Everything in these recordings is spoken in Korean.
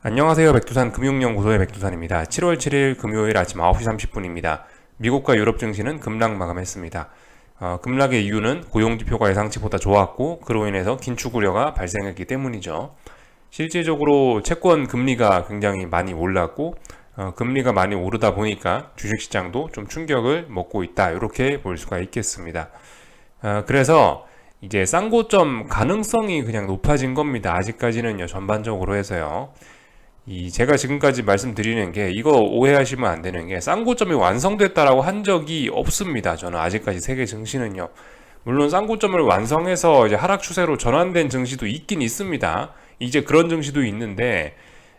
안녕하세요. 백두산 금융연구소의 백두산입니다. 7월 7일 금요일 아침 9시 30분입니다. 미국과 유럽 증시는 급락 마감했습니다. 급락의 이유는 고용지표가 예상치보다 좋았고 그로 인해서 긴축 우려가 발생했기 때문이죠. 실질적으로 채권 금리가 굉장히 많이 올랐고 금리가 많이 오르다 보니까 주식시장도 좀 충격을 먹고 있다. 이렇게 볼 수가 있겠습니다. 그래서 이제 쌍고점 가능성이 그냥 높아진 겁니다. 아직까지는요. 전반적으로 해서요. 제가 지금까지 말씀드리는 게 이거 오해하시면 안 되는 게 쌍고점이 완성됐다라고 한 적이 없습니다. 저는 아직까지 세계 증시는요. 물론 쌍고점을 완성해서 이제 하락 추세로 전환된 증시도 있긴 있습니다. 이제 그런 증시도 있는데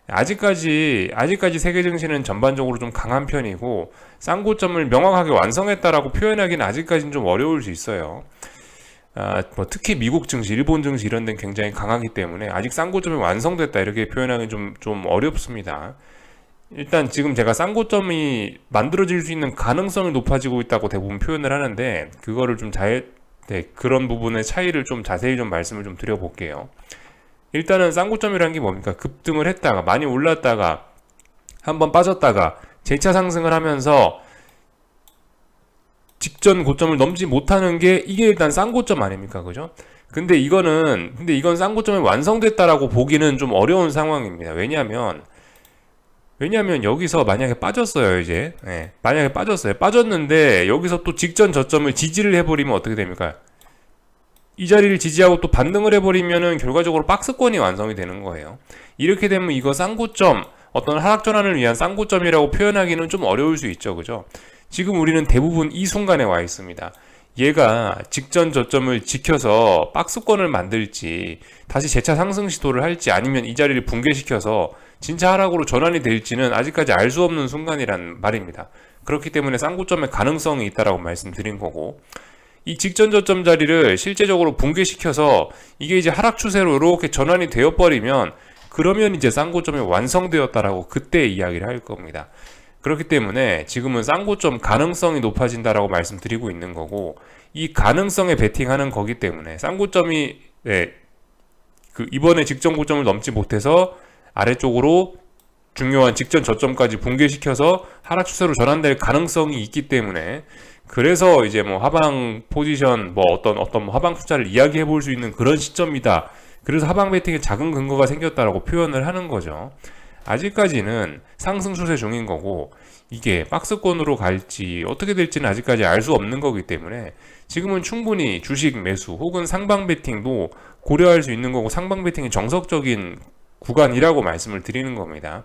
아직까지 세계 증시는 전반적으로 좀 강한 편이고 쌍고점을 명확하게 완성했다라고 표현하기는 아직까지는 좀 어려울 수 있어요. 특히 미국 증시, 일본 증시 이런 데는 굉장히 강하기 때문에 아직 쌍고점이 완성됐다 이렇게 표현하기 좀 어렵습니다. 일단 지금 제가 쌍고점이 만들어질 수 있는 가능성이 높아지고 있다고 대부분 표현을 하는데 그거를 그런 부분의 차이를 좀 자세히 좀 말씀을 좀 드려볼게요. 일단은 쌍고점이라는 게 뭡니까? 급등을 했다가 많이 올랐다가 한번 빠졌다가 재차 상승을 하면서 직전 고점을 넘지 못하는 게 이게 일단 쌍고점 아닙니까? 그죠? 근데 이건 쌍고점이 완성됐다라고 보기는 좀 어려운 상황입니다. 왜냐하면 여기서 만약에 빠졌어요, 이제. 네, 만약에 빠졌어요. 빠졌는데 여기서 또 직전 저점을 지지를 해버리면 어떻게 됩니까? 이 자리를 지지하고 또 반등을 해버리면은 결과적으로 박스권이 완성이 되는 거예요. 이렇게 되면 이거 쌍고점, 어떤 하락 전환을 위한 쌍고점이라고 표현하기는 좀 어려울 수 있죠, 그죠? 지금 우리는 대부분 이 순간에 와 있습니다. 얘가 직전 저점을 지켜서 박스권을 만들지 다시 재차 상승 시도를 할지 아니면 이 자리를 붕괴시켜서 진짜 하락으로 전환이 될지는 아직까지 알 수 없는 순간이란 말입니다. 그렇기 때문에 쌍고점의 가능성이 있다라고 말씀드린 거고 이 직전 저점 자리를 실제적으로 붕괴시켜서 이게 이제 하락 추세로 이렇게 전환이 되어버리면 그러면 이제 쌍고점이 완성되었다라고 그때 이야기를 할 겁니다. 그렇기 때문에 지금은 쌍고점 가능성이 높아진다라고 말씀드리고 있는 거고 이 가능성에 베팅하는 거기 때문에 쌍고점이 이번에 직전 고점을 넘지 못해서 아래쪽으로 중요한 직전 저점까지 붕괴시켜서 하락 추세로 전환될 가능성이 있기 때문에 그래서 이제 뭐 하방 포지션 어떤 하방 투자를 이야기해 볼 수 있는 그런 시점이다. 그래서 하방 베팅에 작은 근거가 생겼다라고 표현을 하는 거죠. 아직까지는 상승 추세 중인 거고 이게 박스권으로 갈지 어떻게 될지는 아직까지 알 수 없는 거기 때문에 지금은 충분히 주식 매수 혹은 상방 베팅도 고려할 수 있는 거고 상방 베팅이 정석적인 구간이라고 말씀을 드리는 겁니다.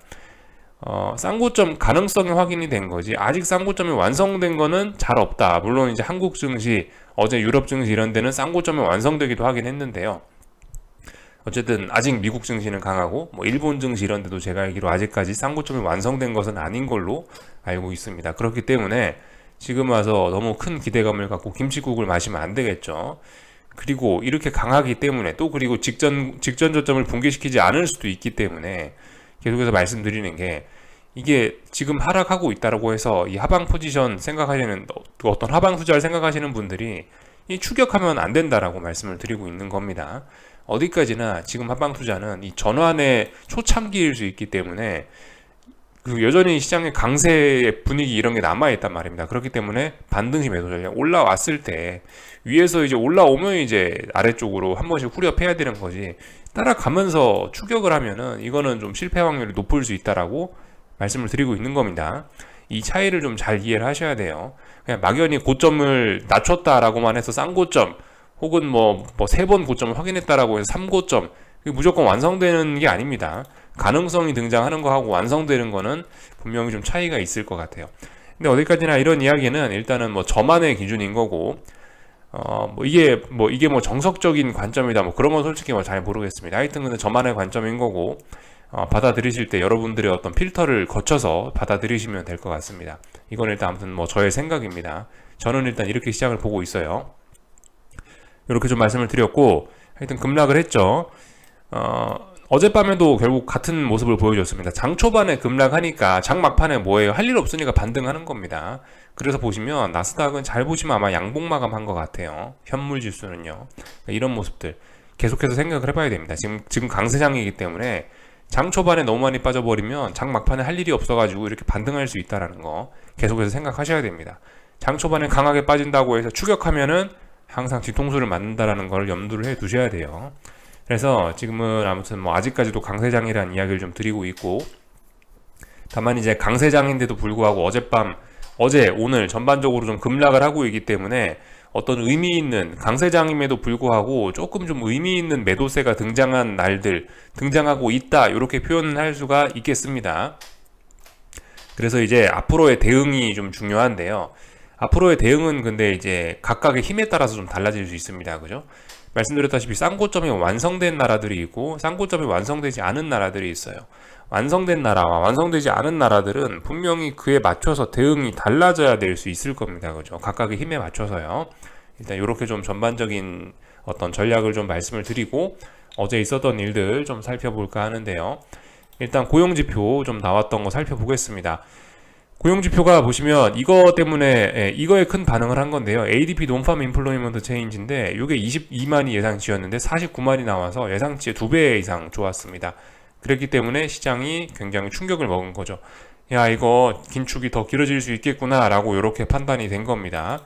쌍고점 가능성이 확인이 된 거지 아직 쌍고점이 완성된 거는 잘 없다. 물론 이제 한국 증시, 어제 유럽 증시 이런 데는 쌍고점이 완성되기도 하긴 했는데요. 어쨌든 아직 미국 증시는 강하고 일본 증시 이런 데도 제가 알기로 아직까지 쌍고점이 완성된 것은 아닌 걸로 알고 있습니다. 그렇기 때문에 지금 와서 너무 큰 기대감을 갖고 김치국을 마시면 안 되겠죠. 그리고 이렇게 강하기 때문에 또 그리고 직전 저점을 붕괴시키지 않을 수도 있기 때문에 계속해서 말씀드리는 게 이게 지금 하락하고 있다라고 해서 이 하방 포지션 생각하시는 어떤 하방 투자를 생각하시는 분들이 이 추격하면 안 된다라고 말씀을 드리고 있는 겁니다. 어디까지나 지금 하방 투자는 이 전환의 초창기일 수 있기 때문에 여전히 시장의 강세의 분위기 이런 게 남아있단 말입니다. 그렇기 때문에 반등시 매도 전략 올라왔을 때 위에서 이제 올라오면 이제 아래쪽으로 한 번씩 후려패야 되는 거지 따라가면서 추격을 하면은 이거는 좀 실패 확률이 높을 수 있다라고 말씀을 드리고 있는 겁니다. 이 차이를 좀 잘 이해를 하셔야 돼요. 그냥 막연히 고점을 낮췄다라고만 해서 쌍고점 혹은 세 번 고점을 확인했다라고 해서 3고점 무조건 완성되는 게 아닙니다. 가능성이 등장하는 거하고 완성되는 거는 분명히 좀 차이가 있을 것 같아요. 근데 어디까지나 이런 이야기는 일단은 저만의 기준인 거고 이게 정석적인 관점이다 그런 건 솔직히 잘 모르겠습니다. 하여튼 근데 저만의 관점인 거고 받아들이실 때 여러분들의 어떤 필터를 거쳐서 받아들이시면 될 것 같습니다. 이건 일단 아무튼 저의 생각입니다. 저는 일단 이렇게 시장을 보고 있어요. 이렇게 좀 말씀을 드렸고 하여튼 급락을 했죠. 어젯밤에도 결국 같은 모습을 보여줬습니다. 장 초반에 급락하니까 장 막판에 뭐예요? 할 일 없으니까 반등하는 겁니다. 그래서 보시면 나스닥은 잘 보시면 아마 양봉 마감한 것 같아요. 현물 지수는요. 이런 모습들 계속해서 생각을 해봐야 됩니다. 지금 강세장이기 때문에 장 초반에 너무 많이 빠져버리면 장 막판에 할 일이 없어가지고 이렇게 반등할 수 있다라는 거 계속해서 생각하셔야 됩니다. 장 초반에 강하게 빠진다고 해서 추격하면은 항상 뒤통수를 맞는다라는 걸 염두를 해 두셔야 돼요. 그래서 지금은 아무튼 뭐 아직까지도 강세장이라는 이야기를 좀 드리고 있고, 다만 이제 강세장인데도 불구하고 어제 오늘 전반적으로 좀 급락을 하고 있기 때문에 어떤 의미 있는 강세장임에도 불구하고 조금 좀 의미 있는 매도세가 등장한 날들 등장하고 있다, 이렇게 표현을 할 수가 있겠습니다. 그래서 이제 앞으로의 대응이 좀 중요한데요. 앞으로의 대응은 근데 이제 각각의 힘에 따라서 좀 달라질 수 있습니다. 그죠? 말씀드렸다시피 쌍고점이 완성된 나라들이 있고 쌍고점이 완성되지 않은 나라들이 있어요. 완성된 나라와 완성되지 않은 나라들은 분명히 그에 맞춰서 대응이 달라져야 될 수 있을 겁니다. 그죠? 각각의 힘에 맞춰서요. 일단 이렇게 좀 전반적인 어떤 전략을 좀 말씀을 드리고 어제 있었던 일들 좀 살펴볼까 하는데요. 일단 고용지표 좀 나왔던 거 살펴보겠습니다. 고용지표가 보시면 이거 때문에 이거에 큰 반응을 한 건데요. ADP 논팜 인플로이먼트 체인지인데 이게 22만이 예상치였는데 49만이 나와서 예상치의 2배 이상 좋았습니다. 그렇기 때문에 시장이 굉장히 충격을 먹은 거죠. 야, 이거 긴축이 더 길어질 수 있겠구나 라고 이렇게 판단이 된 겁니다.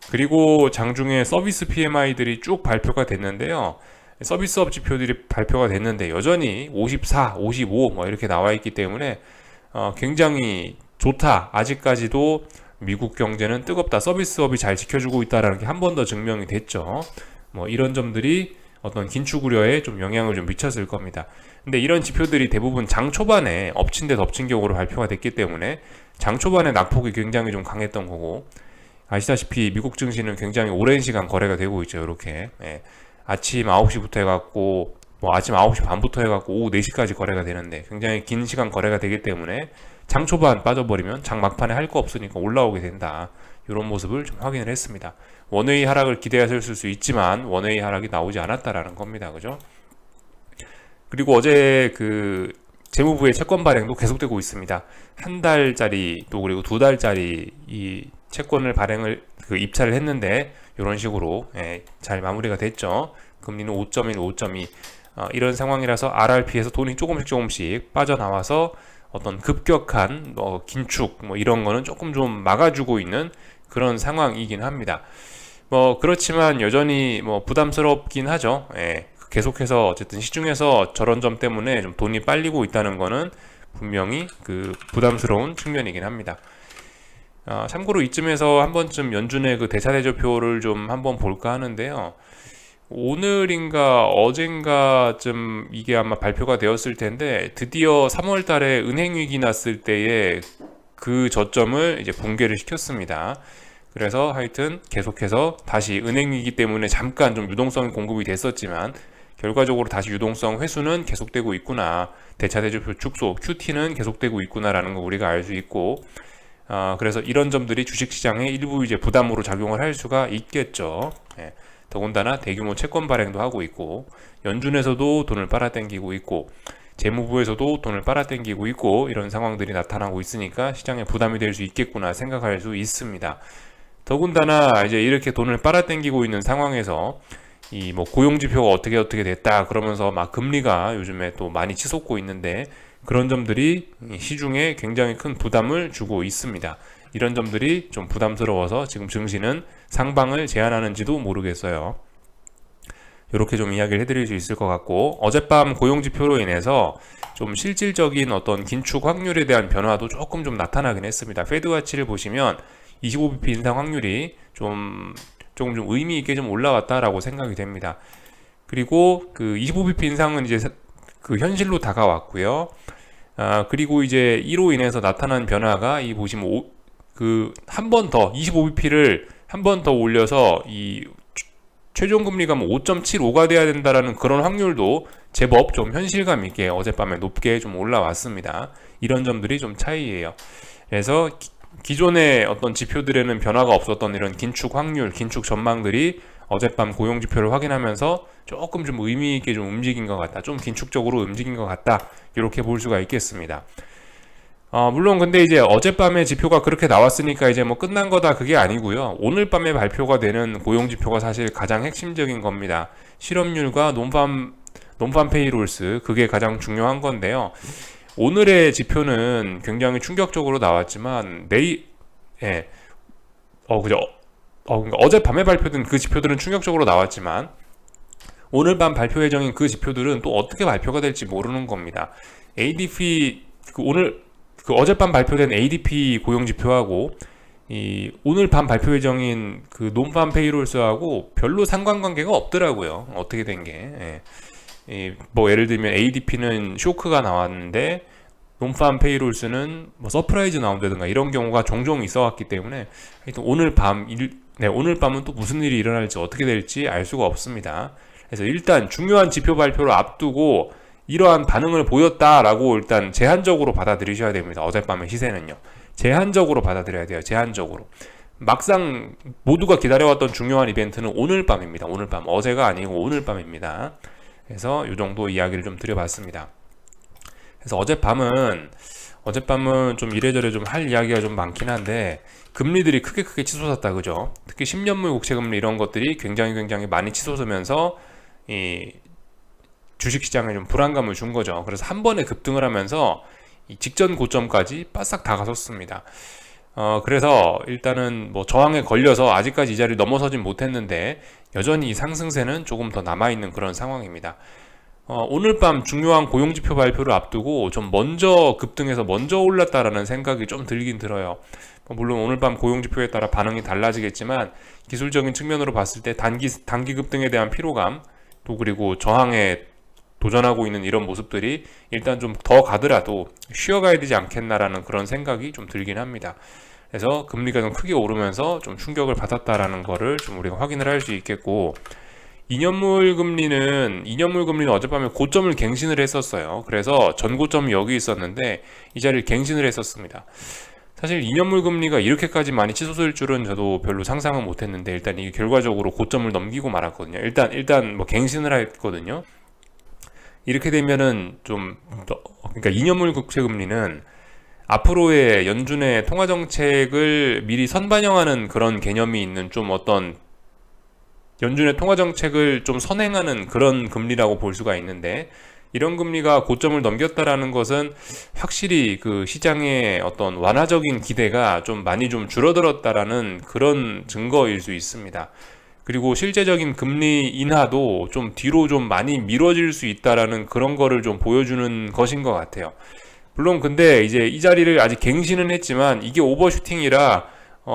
그리고 장중에 서비스 PMI들이 쭉 발표가 됐는데요. 서비스업 지표들이 발표가 됐는데 여전히 54, 55 뭐 이렇게 나와 있기 때문에 굉장히 좋다. 아직까지도 미국 경제는 뜨겁다. 서비스업이 잘 지켜주고 있다라는 게 한 번 더 증명이 됐죠. 뭐 이런 점들이 어떤 긴축 우려에 좀 영향을 좀 미쳤을 겁니다. 근데 이런 지표들이 대부분 장 초반에 엎친 데 덮친 격으로 발표가 됐기 때문에 장 초반에 낙폭이 굉장히 좀 강했던 거고, 아시다시피 미국 증시는 굉장히 오랜 시간 거래가 되고 있죠. 이렇게 아침 9시부터 해갖고 뭐 아침 9시 반부터 해갖고 오후 4시까지 거래가 되는데 굉장히 긴 시간 거래가 되기 때문에 장 초반 빠져버리면 장 막판에 할 거 없으니까 올라오게 된다. 이런 모습을 좀 확인을 했습니다. 원웨이 하락을 기대하셨을 수 있지만 원웨이 하락이 나오지 않았다라는 겁니다. 그죠? 그리고 어제 그 재무부의 채권 발행도 계속되고 있습니다. 한 달짜리 또 그리고 두 달짜리 이 채권을 발행을 입찰을 했는데 이런 식으로 잘 마무리가 됐죠. 금리는 5.1, 5.2 이런 상황이라서 RRP에서 돈이 조금씩 빠져나와서 어떤 급격한 긴축 이런 거는 조금 좀 막아주고 있는 그런 상황이긴 합니다. 그렇지만 여전히 부담스럽긴 하죠. 계속해서 어쨌든 시중에서 저런 점 때문에 좀 돈이 빨리고 있다는 거는 분명히 그 부담스러운 측면이긴 합니다. 참고로 이쯤에서 한 번쯤 연준의 그 대차대조표를 좀 한번 볼까 하는데요. 오늘인가 어젠가쯤 이게 아마 발표가 되었을 텐데 드디어 3월 달에 은행 위기 났을 때의 그 저점을 이제 붕괴를 시켰습니다. 그래서 하여튼 계속해서 다시 은행 위기 때문에 잠깐 좀 유동성이 공급이 됐었지만 결과적으로 다시 유동성 회수는 계속되고 있구나. 대차대조표 축소 QT는 계속되고 있구나라는 거 우리가 알 수 있고, 그래서 이런 점들이 주식시장에 일부 이제 부담으로 작용을 할 수가 있겠죠. 더군다나 대규모 채권 발행도 하고 있고, 연준에서도 돈을 빨아당기고 있고, 재무부에서도 돈을 빨아당기고 있고, 이런 상황들이 나타나고 있으니까 시장에 부담이 될 수 있겠구나 생각할 수 있습니다. 더군다나 이제 이렇게 돈을 빨아당기고 있는 상황에서 이 고용 지표가 어떻게 됐다 그러면서 막 금리가 요즘에 또 많이 치솟고 있는데 그런 점들이 시중에 굉장히 큰 부담을 주고 있습니다. 이런 점들이 좀 부담스러워서 지금 증시는 상방을 제한하는지도 모르겠어요. 이렇게 좀 이야기를 해드릴 수 있을 것 같고, 어젯밤 고용지표로 인해서 좀 실질적인 어떤 긴축 확률에 대한 변화도 조금 좀 나타나긴 했습니다. 페드와치를 보시면 25bp 인상 확률이 조금 좀 의미 있게 좀 올라왔다라고 생각이 됩니다. 그리고 그 25bp 인상은 이제 그 현실로 다가왔고요. 그리고 이제 이로 인해서 나타난 변화가 이 보시면 한 번 더 25bp를 한 번 더 올려서 이 최종 금리가 5.75가 돼야 된다라는 그런 확률도 제법 좀 현실감 있게 어젯밤에 높게 좀 올라왔습니다. 이런 점들이 좀 차이예요. 그래서 기존의 어떤 지표들에는 변화가 없었던 이런 긴축 확률, 긴축 전망들이 어젯밤 고용 지표를 확인하면서 조금 좀 의미 있게 좀 움직인 것 같다. 좀 긴축적으로 움직인 것 같다. 이렇게 볼 수가 있겠습니다. 물론 근데 이제 어젯밤에 지표가 그렇게 나왔으니까 이제 끝난 거다 그게 아니고요. 오늘 밤에 발표가 되는 고용 지표가 사실 가장 핵심적인 겁니다. 실업률과 논팜 논판 페이롤스, 그게 가장 중요한 건데요. 오늘의 지표는 굉장히 충격적으로 나왔지만 예, 그죠? 그러니까 어젯밤에 발표된 그 지표들은 충격적으로 나왔지만 오늘 밤 발표 예정인 그 지표들은 또 어떻게 발표가 될지 모르는 겁니다. ADP 어젯밤 발표된 ADP 고용 지표하고 이 오늘 밤 발표 예정인 그 논판 페이롤스하고 별로 상관관계가 없더라고요. 어떻게 된 게. 뭐 예를 들면 ADP는 쇼크가 나왔는데 논판 페이롤스는 뭐 서프라이즈 나온다든가 이런 경우가 종종 있어 왔기 때문에 하여튼 오늘 밤은 또 무슨 일이 일어날지 어떻게 될지 알 수가 없습니다. 그래서 일단 중요한 지표 발표를 앞두고 이러한 반응을 보였다라고 일단 제한적으로 받아들이셔야 됩니다. 어젯밤의 시세는요. 제한적으로 받아들여야 돼요. 제한적으로. 막상 모두가 기다려왔던 중요한 이벤트는 오늘 밤입니다. 오늘 밤. 어제가 아니고 오늘 밤입니다. 그래서 이 정도 이야기를 좀 드려봤습니다. 그래서 어젯밤은 좀 이래저래 좀 할 이야기가 좀 많긴 한데 금리들이 크게 치솟았다, 그죠? 특히 10년물 국채금리 이런 것들이 굉장히 많이 치솟으면서 이 주식시장에 좀 불안감을 준 거죠. 그래서 한 번에 급등을 하면서 이 직전 고점까지 바싹 다가섰습니다. 그래서 일단은 뭐 저항에 걸려서 아직까지 이 자리를 넘어서진 못했는데 여전히 이 상승세는 조금 더 남아있는 그런 상황입니다. 오늘 밤 중요한 고용지표 발표를 앞두고 좀 먼저 급등해서 먼저 올랐다라는 생각이 좀 들긴 들어요. 물론 오늘 밤 고용지표에 따라 반응이 달라지겠지만 기술적인 측면으로 봤을 때 단기 급등에 대한 피로감 또 그리고 저항에 도전하고 있는 이런 모습들이 일단 좀 더 가더라도 쉬어가야 되지 않겠나라는 그런 생각이 좀 들긴 합니다. 그래서 금리가 좀 크게 오르면서 좀 충격을 받았다라는 거를 좀 우리가 확인을 할 수 있겠고 2년물 금리는 어젯밤에 고점을 갱신을 했었어요. 그래서 전고점이 여기 있었는데 이 자리를 갱신을 했었습니다. 사실 2년물 금리가 이렇게까지 많이 치솟을 줄은 저도 별로 상상은 못했는데 일단 이게 결과적으로 고점을 넘기고 말았거든요. 일단 뭐 갱신을 했거든요. 이렇게 되면은 그러니까 2년물 국채 금리는 앞으로의 연준의 통화 정책을 미리 선반영하는 그런 개념이 있는 좀 어떤 연준의 통화 정책을 좀 선행하는 그런 금리라고 볼 수가 있는데 이런 금리가 고점을 넘겼다라는 것은 확실히 그 시장의 어떤 완화적인 기대가 좀 많이 좀 줄어들었다라는 그런 증거일 수 있습니다. 그리고 실제적인 금리 인하도 좀 뒤로 좀 많이 미뤄질 수 있다라는 그런 거를 좀 보여주는 것인 것 같아요. 물론 근데 이제 이 자리를 아직 갱신은 했지만 이게 오버슈팅이라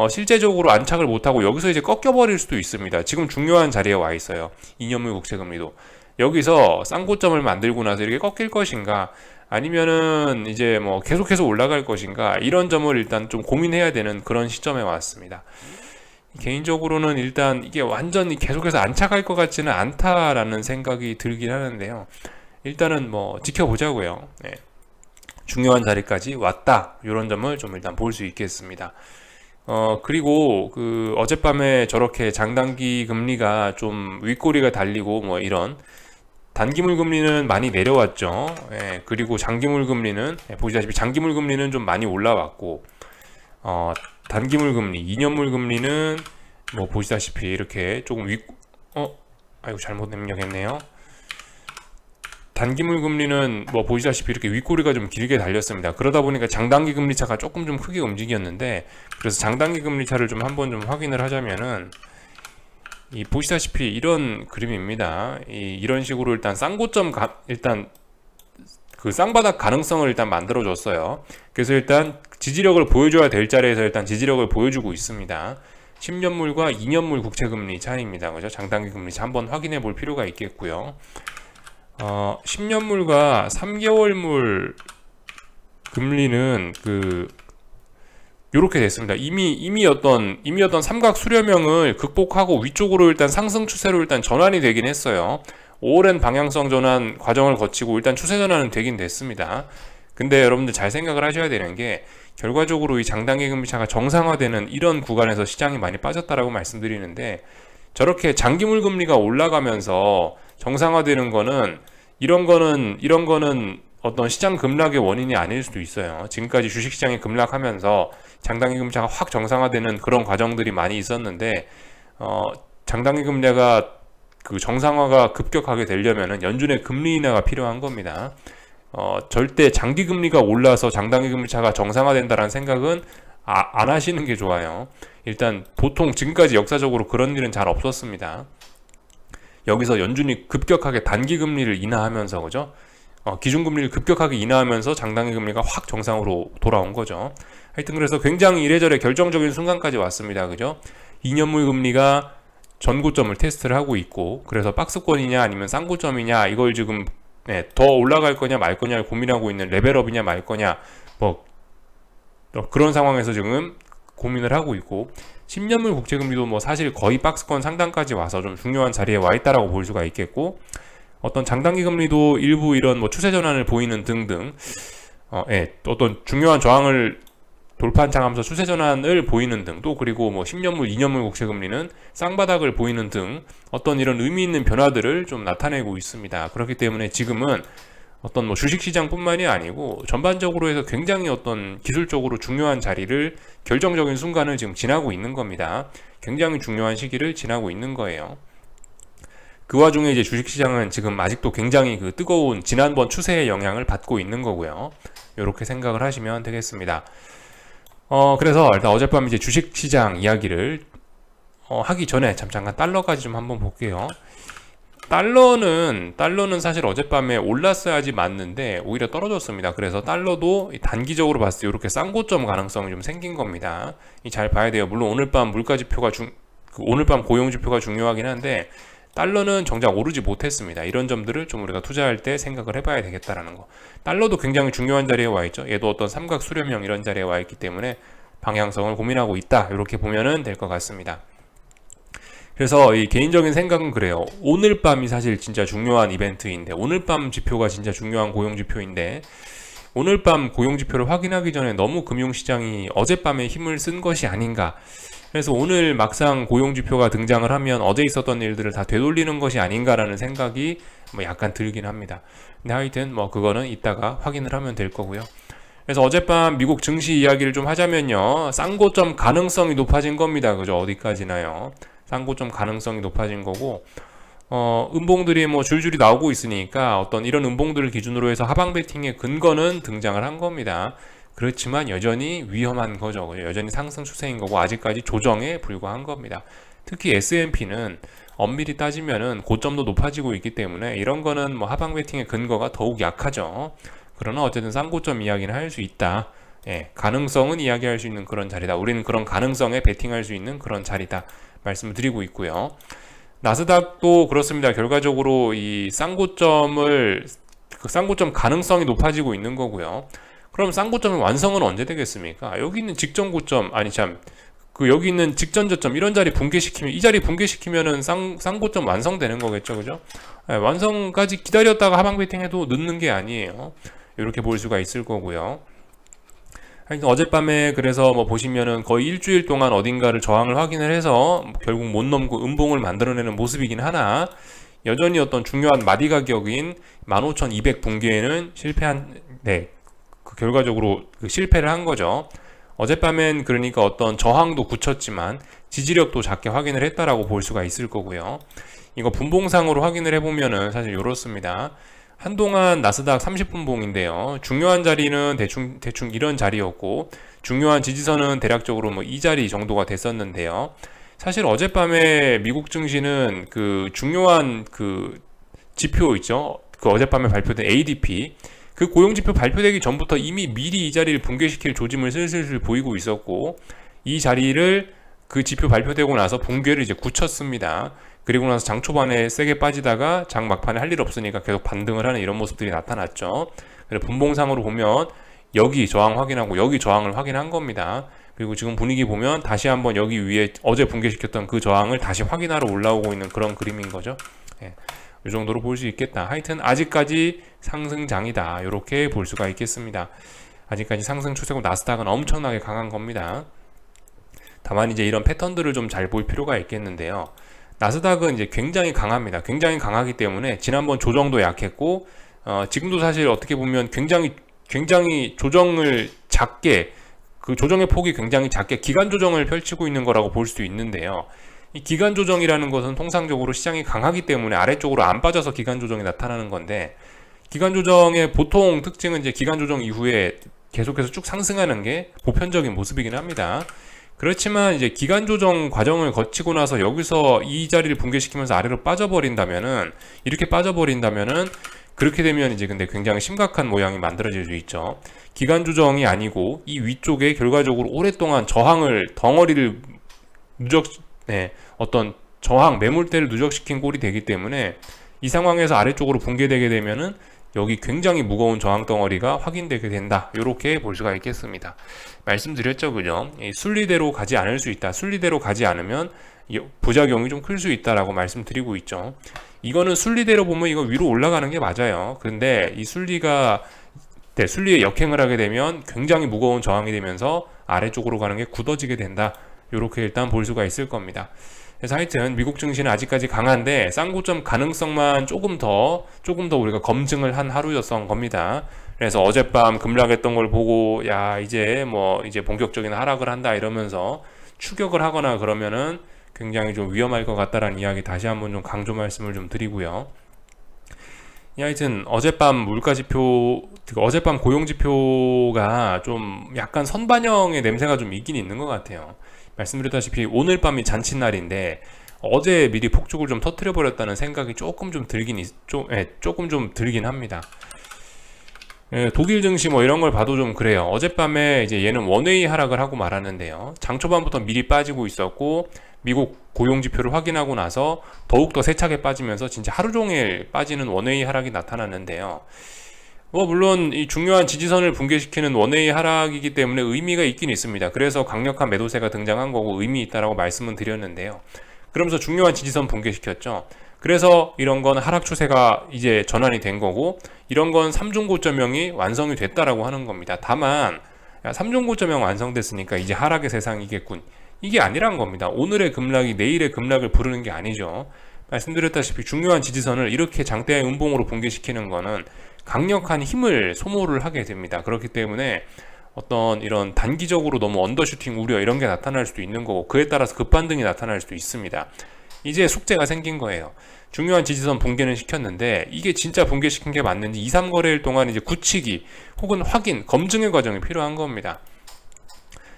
실제적으로 안착을 못하고 여기서 이제 꺾여버릴 수도 있습니다. 지금 중요한 자리에 와 있어요. 2년물 국채금리도. 여기서 쌍고점을 만들고 나서 이렇게 꺾일 것인가 아니면은 이제 뭐 계속해서 올라갈 것인가 이런 점을 일단 좀 고민해야 되는 그런 시점에 왔습니다. 개인적으로는 일단 이게 완전히 계속해서 안착할 것 같지는 않다라는 생각이 들긴 하는데요. 일단은 뭐 지켜보자고요. 네. 중요한 자리까지 왔다 이런 점을 좀 일단 볼 수 있겠습니다. 그리고 그 어젯밤에 저렇게 장단기 금리가 좀 윗꼬리가 달리고 뭐 이런 단기물 금리는 많이 내려왔죠. 예, 그리고 장기물 금리는 보시다시피 장기물 금리는 좀 많이 올라왔고 단기물 금리, 2년물 금리는 뭐 보시다시피 이렇게 조금 아이고 잘못 입력했네요. 단기물 금리는 뭐 보시다시피 이렇게 윗꼬리가 좀 길게 달렸습니다. 그러다 보니까 장단기 금리 차가 조금 좀 크게 움직였는데 그래서 장단기 금리 차를 좀 한번 좀 확인을 하자면은 이 보시다시피 이런 그림입니다. 이런 식으로 일단 일단 그 쌍바닥 가능성을 일단 만들어 줬어요. 그래서 일단 지지력을 보여줘야 될 자리에서 일단 지지력을 보여주고 있습니다. 10년물과 2년물 국채금리 차이입니다. 그죠? 장단기 금리 차 한번 확인해 볼 필요가 있겠고요. 10년물과 3개월물 금리는 요렇게 됐습니다. 이미 어떤 삼각 수렴형을 극복하고 위쪽으로 일단 상승 추세로 일단 전환이 되긴 했어요. 오랜 방향성 전환 과정을 거치고 일단 추세 전환은 되긴 됐습니다. 근데 여러분들 잘 생각을 하셔야 되는 게 결과적으로 이 장단기 금리차가 정상화되는 이런 구간에서 시장이 많이 빠졌다라고 말씀드리는데 저렇게 장기물 금리가 올라가면서 정상화되는 거는 이런 거는 어떤 시장 급락의 원인이 아닐 수도 있어요. 지금까지 주식시장이 급락하면서 장단기 금리차가 확 정상화되는 그런 과정들이 많이 있었는데 장단기 금리가 그 정상화가 급격하게 되려면은 연준의 금리 인하가 필요한 겁니다. 절대 장기 금리가 올라서 장단기 금리 차가 정상화된다라는 생각은 안 하시는 게 좋아요. 일단 보통 지금까지 역사적으로 그런 일은 잘 없었습니다. 여기서 연준이 급격하게 단기 금리를 인하하면서 그죠? 기준금리를 급격하게 인하하면서 장단기 금리가 확 정상으로 돌아온 거죠. 하여튼 그래서 굉장히 이래저래 결정적인 순간까지 왔습니다. 그죠? 2년물 금리가 전고점을 테스트를 하고 있고, 그래서 박스권이냐 아니면 쌍고점이냐 이걸 지금 더 올라갈 거냐 말 거냐를 고민하고 있는, 레벨업이냐 말 거냐 뭐 그런 상황에서 지금 고민을 하고 있고, 10년물 국채금리도 뭐 사실 거의 박스권 상단까지 와서 좀 중요한 자리에 와 있다라고 볼 수가 있겠고, 어떤 장단기 금리도 일부 이런 뭐 추세 전환을 보이는 등등, 어떤 중요한 저항을 돌파하면서 추세 전환을 보이는 등, 또 그리고 뭐 10년물, 2년물 국채 금리는 쌍바닥을 보이는 등 어떤 이런 의미 있는 변화들을 좀 나타내고 있습니다. 그렇기 때문에 지금은 어떤 뭐 주식시장뿐만이 아니고 전반적으로 해서 굉장히 어떤 기술적으로 중요한 자리를, 결정적인 순간을 지금 지나고 있는 겁니다. 굉장히 중요한 시기를 지나고 있는 거예요. 그 와중에 이제 주식시장은 지금 아직도 굉장히 그 뜨거운 지난번 추세의 영향을 받고 있는 거고요. 이렇게 생각을 하시면 되겠습니다. 그래서 일단 어젯밤 이제 주식시장 이야기를 하기 전에 잠깐 달러까지 좀 한번 볼게요. 달러는 사실 어젯밤에 올랐어야지 맞는데 오히려 떨어졌습니다. 그래서 달러도 단기적으로 봤을 때 이렇게 쌍고점 가능성이 좀 생긴 겁니다. 잘 봐야 돼요. 물론 오늘 밤 물가지표가 오늘 밤 고용지표가 중요하긴 한데, 달러는 정작 오르지 못했습니다. 이런 점들을 좀 우리가 투자할 때 생각을 해봐야 되겠다라는 거. 달러도 굉장히 중요한 자리에 와 있죠. 얘도 어떤 삼각 수렴형 이런 자리에 와 있기 때문에 방향성을 고민하고 있다, 이렇게 보면은 될 것 같습니다. 그래서 이 개인적인 생각은 그래요. 오늘 밤이 사실 진짜 중요한 이벤트인데, 오늘 밤 지표가 진짜 중요한 고용지표인데, 오늘 밤 고용지표를 확인하기 전에 너무 금융시장이 어젯밤에 힘을 쓴 것이 아닌가. 그래서 오늘 막상 고용지표가 등장을 하면 어제 있었던 일들을 다 되돌리는 것이 아닌가라는 생각이 뭐 약간 들긴 합니다. 근데 하여튼 뭐 그거는 이따가 확인을 하면 될 거고요. 그래서 어젯밤 미국 증시 이야기를 좀 하자면요, 쌍고점 가능성이 높아진 겁니다. 그죠? 어디까지나요? 쌍고점 가능성이 높아진 거고, 음봉들이 뭐 줄줄이 나오고 있으니까 어떤 이런 음봉들을 기준으로 해서 하방 베팅의 근거는 등장을 한 겁니다. 그렇지만 여전히 위험한 거죠. 여전히 상승 추세인 거고, 아직까지 조정에 불과한 겁니다. 특히 S&P는 엄밀히 따지면은 고점도 높아지고 있기 때문에 이런 거는 뭐 하방 베팅의 근거가 더욱 약하죠. 그러나 어쨌든 쌍고점 이야기는 할 수 있다. 가능성은 이야기할 수 있는 그런 자리다. 우리는 그런 가능성에 베팅할 수 있는 그런 자리다, 말씀을 드리고 있고요. 나스닥도 그렇습니다. 결과적으로 이 쌍고점 가능성이 높아지고 있는 거고요. 그럼 쌍고점의 완성은 언제 되겠습니까? 여기 있는 직전 고점, 여기 있는 직전 저점 이런 자리 붕괴시키면, 이 자리 붕괴시키면은 쌍고점 완성되는 거겠죠, 그죠? 완성까지 기다렸다가 하방 베팅해도 늦는 게 아니에요. 이렇게 볼 수가 있을 거고요. 어젯밤에 그래서 뭐 보시면은 거의 일주일 동안 어딘가를 저항을 확인을 해서 결국 못 넘고 음봉을 만들어내는 모습이긴 하나, 여전히 어떤 중요한 마디 가격인 15,200 붕괴에는 결과적으로 실패를 한 거죠. 어젯밤엔 그러니까 어떤 저항도 굳혔지만 지지력도 작게 확인을 했다라고 볼 수가 있을 거고요. 이거 분봉상으로 확인을 해보면은 사실 이렇습니다. 한동안 나스닥 30분봉인데요. 중요한 자리는 대충 이런 자리였고, 중요한 지지선은 대략적으로 뭐 이 자리 정도가 됐었는데요. 사실 어젯밤에 미국 증시는 그 중요한 그 지표 있죠. 그 어젯밤에 발표된 ADP, 그 고용지표 발표되기 전부터 이미 미리 이 자리를 붕괴시킬 조짐을 슬슬 보이고 있었고, 이 자리를 그 지표 발표되고 나서 붕괴를 이제 굳혔습니다. 그리고 나서 장 초반에 세게 빠지다가 장 막판에 할 일 없으니까 계속 반등을 하는 이런 모습들이 나타났죠. 그래서 분봉상으로 보면 여기 저항 확인하고 여기 저항을 확인한 겁니다. 그리고 지금 분위기 보면 다시 한번 여기 위에 어제 붕괴시켰던 그 저항을 다시 확인하러 올라오고 있는 그런 그림인 거죠. 이 정도로 볼 수 있겠다. 하여튼 아직까지 상승장이다, 이렇게 볼 수가 있겠습니다. 아직까지 상승 추세고 나스닥은 엄청나게 강한 겁니다. 다만 이제 이런 패턴들을 좀 잘 볼 필요가 있겠는데요. 나스닥은 이제 굉장히 강합니다. 굉장히 강하기 때문에 지난번 조정도 약했고, 지금도 사실 어떻게 보면 굉장히 조정을 작게, 그 조정의 폭이 굉장히 작게 기간 조정을 펼치고 있는 거라고 볼 수 있는데요. 이 기간 조정이라는 것은 통상적으로 시장이 강하기 때문에 아래쪽으로 안 빠져서 기간 조정이 나타나는 건데, 기간 조정의 보통 특징은 이제 기간 조정 이후에 계속해서 쭉 상승하는 게 보편적인 모습이긴 합니다. 그렇지만 이제 기간 조정 과정을 거치고 나서 여기서 이 자리를 붕괴시키면서 아래로 빠져버린다면은, 이렇게 빠져버린다면은, 그렇게 되면 이제 근데 굉장히 심각한 모양이 만들어질 수 있죠. 기간 조정이 아니고 이 위쪽에 결과적으로 오랫동안 저항을, 덩어리를 어떤 저항, 매물대를 누적시킨 꼴이 되기 때문에 이 상황에서 아래쪽으로 붕괴되게 되면은 여기 굉장히 무거운 저항 덩어리가 확인되게 된다. 이렇게 볼 수가 있겠습니다. 말씀드렸죠, 그죠? 순리대로 가지 않을 수 있다. 순리대로 가지 않으면 부작용이 좀 클 수 있다라고 말씀드리고 있죠. 이거는 순리대로 보면 이거 위로 올라가는 게 맞아요. 근데 이 순리에 역행을 하게 되면 굉장히 무거운 저항이 되면서 아래쪽으로 가는 게 굳어지게 된다. 이렇게 일단 볼 수가 있을 겁니다. 그래서 하여튼 미국 증시는 아직까지 강한데 쌍고점 가능성만 조금 더 우리가 검증을 한 하루였던 겁니다. 그래서 어젯밤 급락했던 걸 보고 이제 본격적인 하락을 한다 이러면서 추격을 하거나 그러면은 굉장히 좀 위험할 것 같다라는 이야기 다시 한번 좀 강조 말씀을 좀 드리고요. 하여튼 어젯밤 어젯밤 고용지표가 좀 약간 선반영의 냄새가 좀 있긴 있는 것 같아요. 말씀드렸다시피 오늘 밤이 잔칫날인데 어제 미리 폭죽을 좀 터트려 버렸다는 생각이 조금 좀 들긴 합니다. 독일 증시 이런 걸 봐도 좀 그래요. 어젯밤에 이제 얘는 원웨이 하락을 하고 말았는데요. 장 초반부터 미리 빠지고 있었고 미국 고용지표를 확인하고 나서 더욱더 세차게 빠지면서 진짜 하루 종일 빠지는 원웨이 하락이 나타났는데요. 물론 이 중요한 지지선을 붕괴시키는 원웨이 하락이기 때문에 의미가 있긴 있습니다. 그래서 강력한 매도세가 등장한 거고 의미 있다라고 말씀은 드렸는데요. 그러면서 중요한 지지선 붕괴시켰죠. 그래서 이런 건 하락 추세가 이제 전환이 된 거고, 이런 건 3중 고점형이 완성이 됐다라고 하는 겁니다. 다만 3중 고점형 완성됐으니까 이제 하락의 세상이겠군, 이게 아니란 겁니다. 오늘의 급락이 내일의 급락을 부르는 게 아니죠. 말씀드렸다시피 중요한 지지선을 이렇게 장대의 음봉으로 붕괴시키는 거는 강력한 힘을 소모를 하게 됩니다. 그렇기 때문에 어떤 이런 단기적으로 너무 언더슈팅 우려 이런 게 나타날 수도 있는 거고, 그에 따라서 급반등이 나타날 수도 있습니다. 이제 숙제가 생긴 거예요. 중요한 지지선 붕괴는 시켰는데 이게 진짜 붕괴시킨 게 맞는지 2, 3거래일 동안 이제 굳히기 혹은 확인, 검증의 과정이 필요한 겁니다.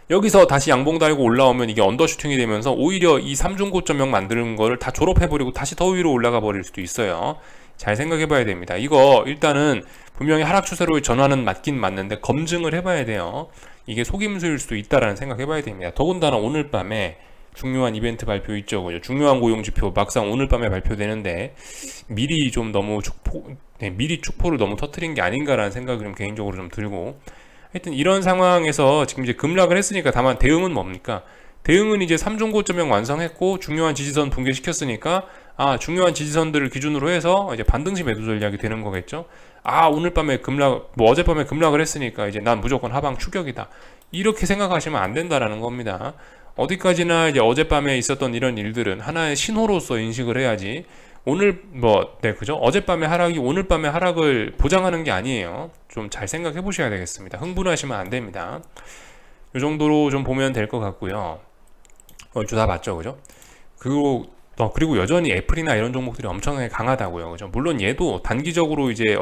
여기서 다시 양봉 달고 올라오면 이게 언더슈팅이 되면서 오히려 이 3중 고점형 만드는 거를 다 졸업해버리고 다시 더 위로 올라가 버릴 수도 있어요. 잘 생각해 봐야 됩니다. 이거 일단은 분명히 하락 추세로 전환은 맞긴 맞는데 검증을 해봐야 돼요. 이게 속임수일 수도 있다라는 생각해 봐야 됩니다. 더군다나 오늘 밤에 중요한 이벤트 발표 있죠. 그죠? 중요한 고용지표 막상 오늘 밤에 발표되는데 미리 좀 너무 미리 축포를 너무 터트린 게 아닌가라는 생각이 좀 개인적으로 좀 들고, 하여튼 이런 상황에서 지금 이제 급락을 했으니까 다만 대응은 뭡니까? 대응은 이제 3중 고점형 완성했고 중요한 지지선 붕괴시켰으니까 중요한 지지선들을 기준으로 해서 이제 반등시 매도 전략이 되는 거겠죠. 오늘 밤에 어젯밤에 급락을 했으니까 이제 난 무조건 하방 추격이다, 이렇게 생각하시면 안 된다라는 겁니다. 어디까지나 이제 어젯밤에 있었던 이런 일들은 하나의 신호로서 인식을 해야지, 그죠? 어젯밤의 하락이 오늘 밤의 하락을 보장하는 게 아니에요. 좀 잘 생각해 보셔야 되겠습니다. 흥분하시면 안 됩니다. 이 정도로 좀 보면 될 것 같고요. 얼추 다 맞죠, 그죠? 그리고 여전히 애플이나 이런 종목들이 엄청나게 강하다고요, 그죠? 물론 얘도 단기적으로 이제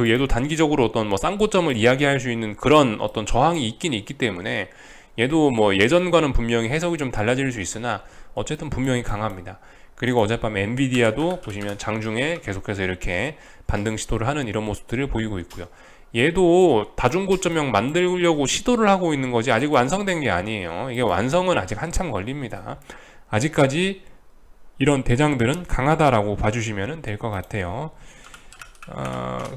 얘도 단기적으로 어떤 쌍고점을 이야기할 수 있는 그런 어떤 저항이 있긴 있기 때문에 얘도 예전과는 분명히 해석이 좀 달라질 수 있으나 어쨌든 분명히 강합니다. 그리고 어젯밤에 엔비디아도 보시면 장중에 계속해서 이렇게 반등 시도를 하는 이런 모습들을 보이고 있고요. 얘도 다중고점형 만들려고 시도를 하고 있는 거지 아직 완성된 게 아니에요. 이게 완성은 아직 한참 걸립니다. 아직까지 이런 대장들은 강하다라고 봐주시면 될 것 같아요.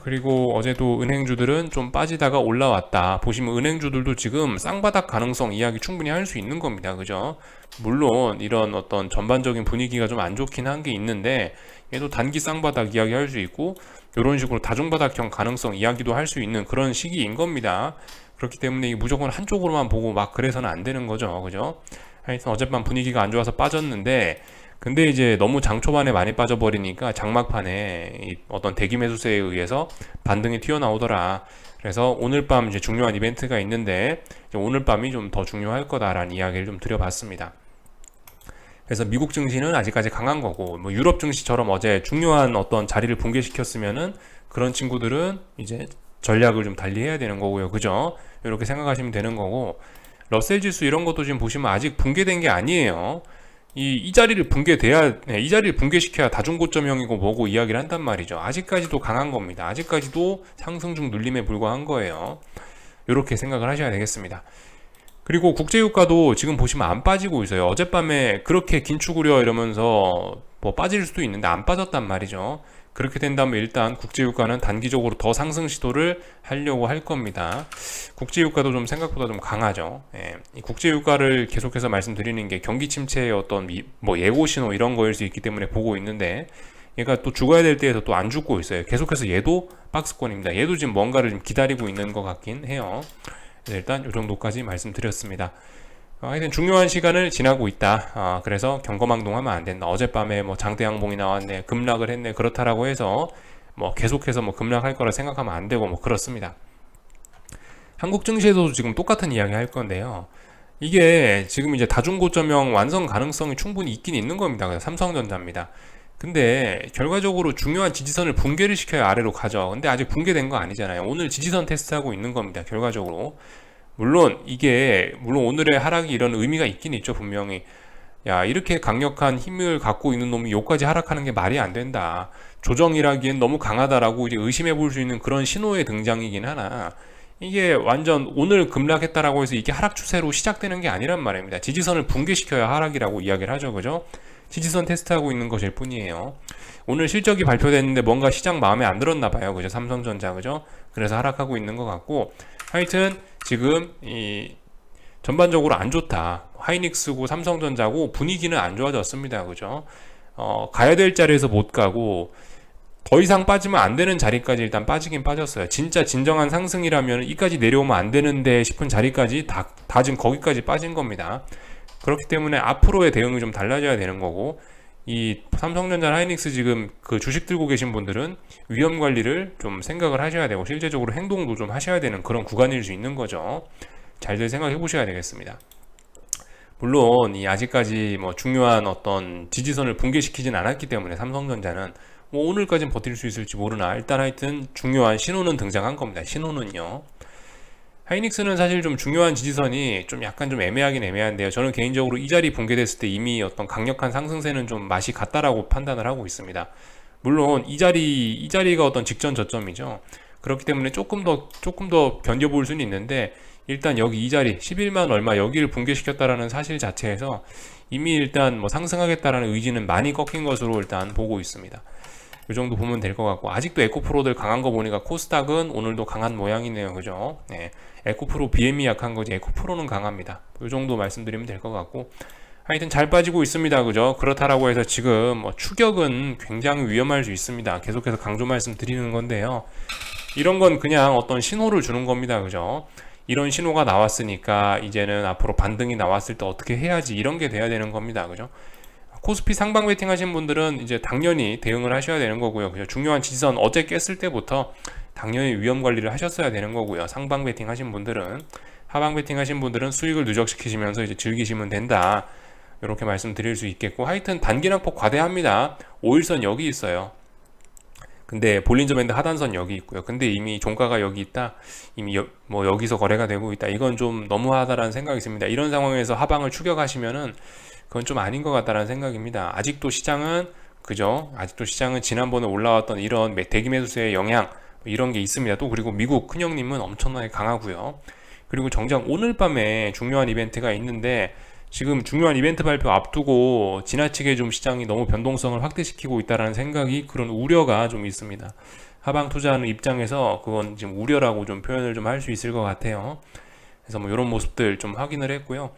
그리고 어제도 은행주들은 좀 빠지다가 올라왔다. 보시면 은행주들도 지금 쌍바닥 가능성 이야기 충분히 할 수 있는 겁니다. 그죠? 물론 이런 어떤 전반적인 분위기가 좀 안 좋긴 한 게 있는데 얘도 단기 쌍바닥 이야기 할 수 있고 이런 식으로 다중바닥형 가능성 이야기도 할 수 있는 그런 시기인 겁니다. 그렇기 때문에 무조건 한쪽으로만 보고 막 그래서는 안 되는 거죠. 그죠? 하여튼 어젯밤 분위기가 안 좋아서 빠졌는데 근데 이제 너무 장 초반에 많이 빠져버리니까 장막판에 어떤 대기 매수세에 의해서 반등이 튀어나오더라. 그래서 오늘 밤 이제 중요한 이벤트가 있는데 이제 오늘 밤이 좀 더 중요할 거다라는 이야기를 좀 드려봤습니다. 그래서 미국 증시는 아직까지 강한 거고, 뭐 유럽 증시처럼 어제 중요한 어떤 자리를 붕괴시켰으면은 그런 친구들은 이제 전략을 좀 달리해야 되는 거고요. 그죠? 이렇게 생각하시면 되는 거고, 러셀 지수 이런 것도 지금 보시면 아직 붕괴된 게 아니에요. 이 자리를 붕괴돼야, 네, 이 자리를 붕괴시켜야 다중고점형이고 뭐고 이야기를 한단 말이죠. 아직까지도 강한 겁니다. 아직까지도 상승 중 눌림에 불과한 거예요. 이렇게 생각을 하셔야 되겠습니다. 그리고 국제유가도 지금 보시면 안 빠지고 있어요. 어젯밤에 그렇게 긴축 우려 이러면서 뭐 빠질 수도 있는데 안 빠졌단 말이죠. 그렇게 된다면 일단 국제유가는 단기적으로 더 상승 시도를 하려고 할 겁니다. 국제유가도 좀 생각보다 좀 강하죠. 예, 이 국제유가를 계속해서 말씀드리는 게 경기 침체의 어떤 뭐 예고 신호 이런 거일 수 있기 때문에 보고 있는데, 얘가 또 죽어야 될 때에서 또 안 죽고 있어요. 계속해서 얘도 박스권입니다. 얘도 지금 뭔가를 좀 기다리고 있는 것 같긴 해요. 일단 이 정도까지 말씀드렸습니다. 하여튼 중요한 시간을 지나고 있다. 그래서 경거망동하면 안 된다. 어젯밤에 뭐 장대 양봉이 나왔네, 급락을 했네, 그렇다라고 해서 뭐 계속해서 뭐 급락할 거라 생각하면 안 되고 뭐 그렇습니다. 한국 증시에서도 지금 똑같은 이야기 할 건데요. 이게 지금 이제 다중고점형 완성 가능성이 충분히 있긴 있는 겁니다. 삼성전자입니다. 근데 결과적으로 중요한 지지선을 붕괴를 시켜야 아래로 가죠. 근데 아직 붕괴된 거 아니잖아요. 오늘 지지선 테스트하고 있는 겁니다. 결과적으로. 물론 오늘의 하락이 이런 의미가 있긴 있죠. 분명히. 야, 이렇게 강력한 힘을 갖고 있는 놈이 여기까지 하락하는 게 말이 안 된다. 조정이라기엔 너무 강하다라고 이제 의심해 볼 수 있는 그런 신호의 등장이긴 하나, 이게 완전 오늘 급락했다라고 해서 이게 하락 추세로 시작되는 게 아니란 말입니다. 지지선을 붕괴시켜야 하락이라고 이야기를 하죠. 그죠? 지지선 테스트하고 있는 것일 뿐이에요. 오늘 실적이 발표됐는데 뭔가 시장 마음에 안 들었나 봐요. 그죠? 삼성전자. 그죠? 그래서 하락하고 있는 것 같고, 하여튼 지금 이 전반적으로 안 좋다. 하이닉스고 삼성전자고 분위기는 안 좋아졌습니다. 그죠? 가야 될 자리에서 못 가고 더 이상 빠지면 안 되는 자리까지 일단 빠지긴 빠졌어요. 진짜 진정한 상승이라면 이까지 내려오면 안 되는데 싶은 자리까지 다 지금 거기까지 빠진 겁니다. 그렇기 때문에 앞으로의 대응이 좀 달라져야 되는 거고, 이 삼성전자, 하이닉스 지금 그 주식 들고 계신 분들은 위험 관리를 좀 생각을 하셔야 되고 실제적으로 행동도 좀 하셔야 되는 그런 구간일 수 있는 거죠. 잘들 생각해 보셔야 되겠습니다. 물론 이 아직까지 뭐 중요한 어떤 지지선을 붕괴시키진 않았기 때문에 삼성전자는 뭐 오늘까지는 버틸 수 있을지 모르나, 일단 하여튼 중요한 신호는 등장한 겁니다. 신호는요. 하이닉스는 사실 좀 중요한 지지선이 좀 약간 좀 애매하긴 애매한데요. 저는 개인적으로 이 자리 붕괴됐을 때 이미 어떤 강력한 상승세는 좀 맛이 갔다라고 판단을 하고 있습니다. 물론 이 자리가 어떤 직전 저점이죠. 그렇기 때문에 조금 더 견뎌볼 수는 있는데, 일단 여기 이 자리 11만 얼마 여기를 붕괴시켰다라는 사실 자체에서 이미 일단 뭐 상승하겠다라는 의지는 많이 꺾인 것으로 일단 보고 있습니다. 이 정도 보면 될 것 같고, 아직도 에코프로들 강한 거 보니까 코스닥은 오늘도 강한 모양이네요. 그죠? 네. 에코프로 BM이 약한 거지 에코프로는 강합니다. 이 정도 말씀드리면 될 것 같고, 하여튼 잘 빠지고 있습니다. 그죠? 그렇다라고 해서 지금 뭐 추격은 굉장히 위험할 수 있습니다. 계속해서 강조 말씀드리는 건데요. 이런 건 그냥 어떤 신호를 주는 겁니다. 그죠? 이런 신호가 나왔으니까 이제는 앞으로 반등이 나왔을 때 어떻게 해야지, 이런 게 돼야 되는 겁니다. 그죠? 코스피 상방 베팅 하신 분들은 이제 당연히 대응을 하셔야 되는 거고요. 그죠? 중요한 지지선 어제 깼을 때부터 당연히 위험 관리를 하셨어야 되는 거고요. 상방 베팅 하신 분들은. 하방 베팅 하신 분들은 수익을 누적시키시면서 이제 즐기시면 된다. 이렇게 말씀드릴 수 있겠고, 하여튼 단기낙폭 과대합니다. 5일선 여기 있어요. 근데 볼린저 밴드 하단선 여기 있고요. 근데 이미 종가가 여기 있다. 이미 뭐 여기서 거래가 되고 있다. 이건 좀 너무하다라는 생각이 있습니다. 이런 상황에서 하방을 추격하시면은 그건 좀 아닌 것 같다라는 생각입니다. 아직도 시장은 지난번에 올라왔던 이런 대기 매수세의 영향 이런 게 있습니다. 또 그리고 미국 큰형님은 엄청나게 강하고요. 그리고 정작 오늘 밤에 중요한 이벤트가 있는데, 지금 중요한 이벤트 발표 앞두고 지나치게 좀 시장이 너무 변동성을 확대시키고 있다라는 생각이, 그런 우려가 좀 있습니다. 하방 투자하는 입장에서 그건 지금 우려라고 좀 표현을 좀 할 수 있을 것 같아요. 그래서 뭐 이런 모습들 좀 확인을 했고요.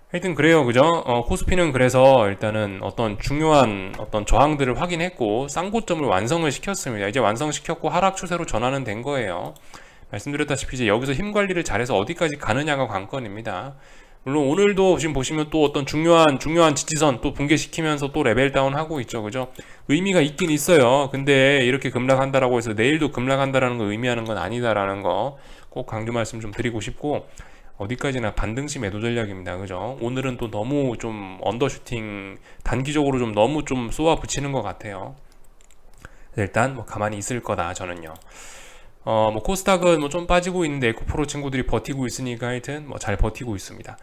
하여튼 그래요. 그죠? 코스피는 그래서 일단은 어떤 중요한 어떤 저항들을 확인했고 쌍고점을 완성을 시켰습니다. 이제 완성시켰고 하락 추세로 전환은 된 거예요. 말씀드렸다시피 이제 여기서 힘 관리를 잘해서 어디까지 가느냐가 관건입니다. 물론 오늘도 지금 보시면 또 어떤 중요한 지지선 또 붕괴시키면서 또 레벨 다운 하고 있죠. 그죠? 의미가 있긴 있어요. 근데 이렇게 급락한다라고 해서 내일도 급락한다라는 거 의미하는 건 아니다라는 거 꼭 강조 말씀 좀 드리고 싶고, 어디까지나 반등시 매도 전략입니다. 그죠? 오늘은 또 너무 좀 언더슈팅 단기적으로 좀 너무 좀 쏘아 붙이는 것 같아요. 일단 뭐 가만히 있을 거다 저는요. 뭐 코스닥은 뭐 좀 빠지고 있는데 에코프로 친구들이 버티고 있으니까 하여튼 뭐 잘 버티고 있습니다.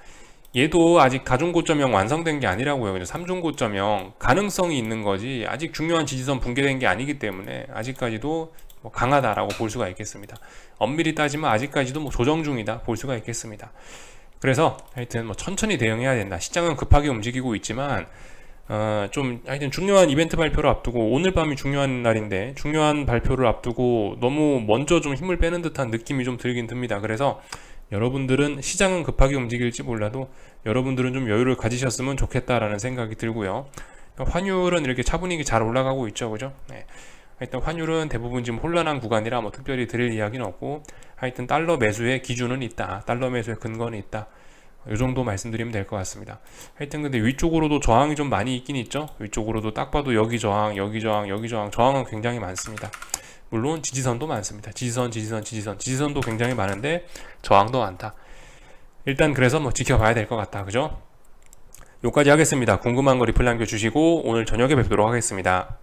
얘도 아직 다중고점형 완성된 게 아니라고요. 그죠? 삼중고점형 가능성이 있는 거지 아직 중요한 지지선 붕괴된 게 아니기 때문에 아직까지도 뭐 강하다라고 볼 수가 있겠습니다. 엄밀히 따지면 아직까지도 뭐 조정 중이다 볼 수가 있겠습니다. 그래서 하여튼 뭐 천천히 대응해야 된다. 시장은 급하게 움직이고 있지만 좀 하여튼 중요한 이벤트 발표를 앞두고 오늘 밤이 중요한 날인데 중요한 발표를 앞두고 너무 먼저 좀 힘을 빼는 듯한 느낌이 좀 들긴 듭니다. 그래서 여러분들은 시장은 급하게 움직일지 몰라도 여러분들은 좀 여유를 가지셨으면 좋겠다라는 생각이 들고요. 환율은 이렇게 차분히 잘 올라가고 있죠, 그죠? 네. 하여튼 환율은 대부분 지금 혼란한 구간이라 뭐 특별히 드릴 이야기는 없고 하여튼 달러 매수의 기준은 있다. 달러 매수의 근거는 있다. 이 정도 말씀드리면 될 것 같습니다. 하여튼 근데 위쪽으로도 저항이 좀 많이 있긴 있죠. 위쪽으로도 딱 봐도 여기 저항, 여기 저항, 여기 저항, 저항은 굉장히 많습니다. 물론 지지선도 많습니다. 지지선도 굉장히 많은데 저항도 많다. 일단 그래서 뭐 지켜봐야 될 것 같다. 그죠? 여기까지 하겠습니다. 궁금한 거 리플 남겨주시고 오늘 저녁에 뵙도록 하겠습니다.